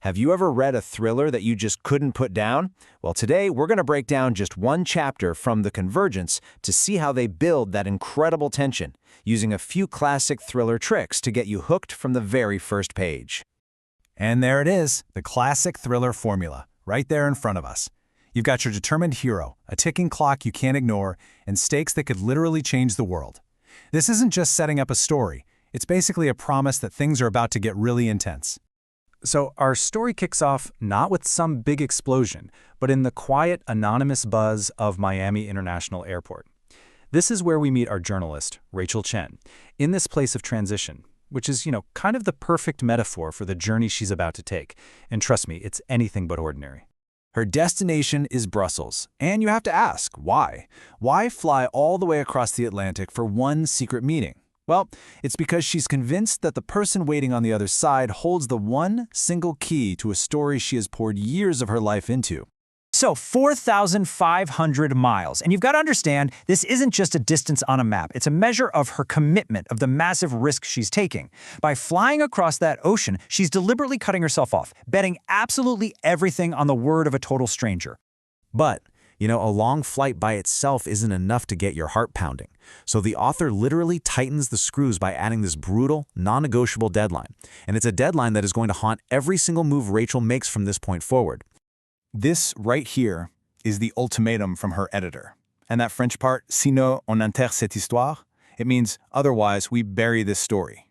Have you ever read a thriller that you just couldn't put down? Well, today we're going to break down just one chapter from The Convergence to see how they build that incredible tension, using a few classic thriller tricks to get you hooked from the very first page. And there it is, the classic thriller formula, right there in front of us. You've got your determined hero, a ticking clock you can't ignore, and stakes that could literally change the world. This isn't just setting up a story. It's basically a promise that things are about to get really intense. So our story kicks off not with some big explosion, but in the quiet, anonymous buzz of Miami International Airport. This is where we meet our journalist, Rachel Chen, in this place of transition, which is, kind of the perfect metaphor for the journey she's about to take. And trust me, it's anything but ordinary. Her destination is Brussels, and you have to ask, why? Why fly all the way across the Atlantic for one secret meeting? Well, it's because she's convinced that the person waiting on the other side holds the one single key to a story she has poured years of her life into. So 4,500 miles. And you've got to understand, this isn't just a distance on a map. It's a measure of her commitment, of the massive risk she's taking. By flying across that ocean, she's deliberately cutting herself off, betting absolutely everything on the word of a total stranger. But a long flight by itself isn't enough to get your heart pounding. So the author literally tightens the screws by adding this brutal, non-negotiable deadline. And it's a deadline that is going to haunt every single move Rachel makes from this point forward. This right here is the ultimatum from her editor. And that French part, sinon on enterre cette histoire, it means otherwise we bury this story.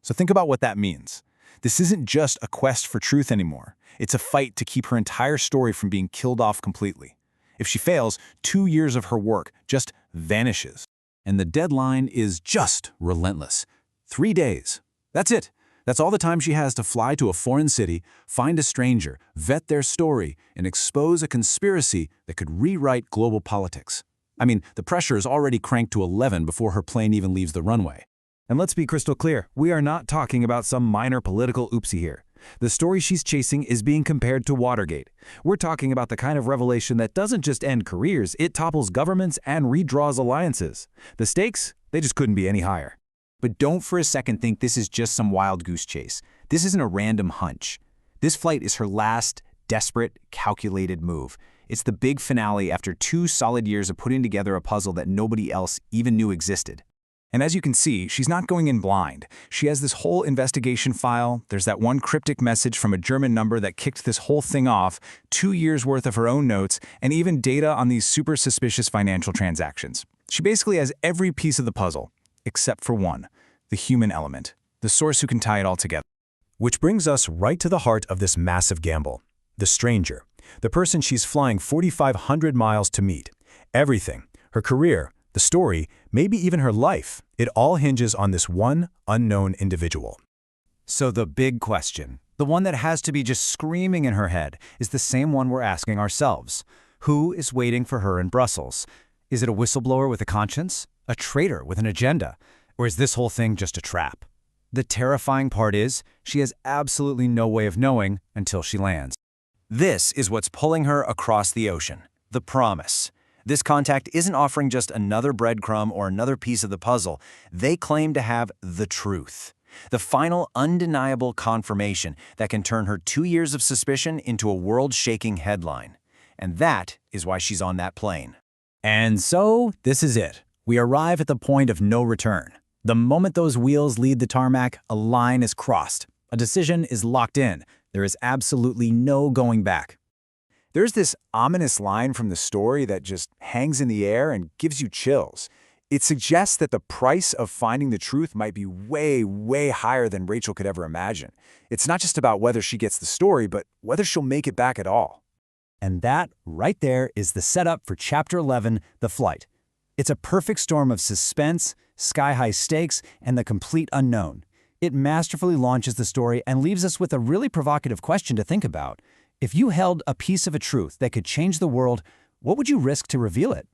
So think about what that means. This isn't just a quest for truth anymore. It's a fight to keep her entire story from being killed off completely. If she fails, 2 years of her work just vanishes. And the deadline is just relentless. 3 days. That's it. That's all the time she has to fly to a foreign city, find a stranger, vet their story, and expose a conspiracy that could rewrite global politics. I mean, the pressure is already cranked to 11 before her plane even leaves the runway. And let's be crystal clear, we are not talking about some minor political oopsie here. The story she's chasing is being compared to Watergate. We're talking about the kind of revelation that doesn't just end careers, it topples governments and redraws alliances. The stakes, they just couldn't be any higher. But don't for a second think this is just some wild goose chase. This isn't a random hunch. This flight is her last, desperate, calculated move. It's the big finale after 2 solid years of putting together a puzzle that nobody else even knew existed. And as you can see, she's not going in blind. She has this whole investigation file. There's that one cryptic message from a German number that kicked this whole thing off, 2 years worth of her own notes, and even data on these super suspicious financial transactions. She basically has every piece of the puzzle, except for one, the human element, the source who can tie it all together. Which brings us right to the heart of this massive gamble, the stranger, the person she's flying 4,500 miles to meet. Everything, her career, the story, maybe even her life, it all hinges on this one unknown individual. So the big question, the one that has to be just screaming in her head, is the same one we're asking ourselves. Who is waiting for her in Brussels? Is it a whistleblower with a conscience? A traitor with an agenda? Or is this whole thing just a trap? The terrifying part is, she has absolutely no way of knowing until she lands. This is what's pulling her across the ocean, the promise. This contact isn't offering just another breadcrumb or another piece of the puzzle. They claim to have the truth, the final undeniable confirmation that can turn her 2 years of suspicion into a world-shaking headline. And that is why she's on that plane. And so, this is it. We arrive at the point of no return. The moment those wheels leave the tarmac, a line is crossed. A decision is locked in. There is absolutely no going back. There's this ominous line from the story that just hangs in the air and gives you chills. It suggests that the price of finding the truth might be way, way higher than Rachel could ever imagine. It's not just about whether she gets the story, but whether she'll make it back at all. And that, right there, is the setup for Chapter 11, The Flight. It's a perfect storm of suspense, sky-high stakes, and the complete unknown. It masterfully launches the story and leaves us with a really provocative question to think about. If you held a piece of a truth that could change the world, what would you risk to reveal it?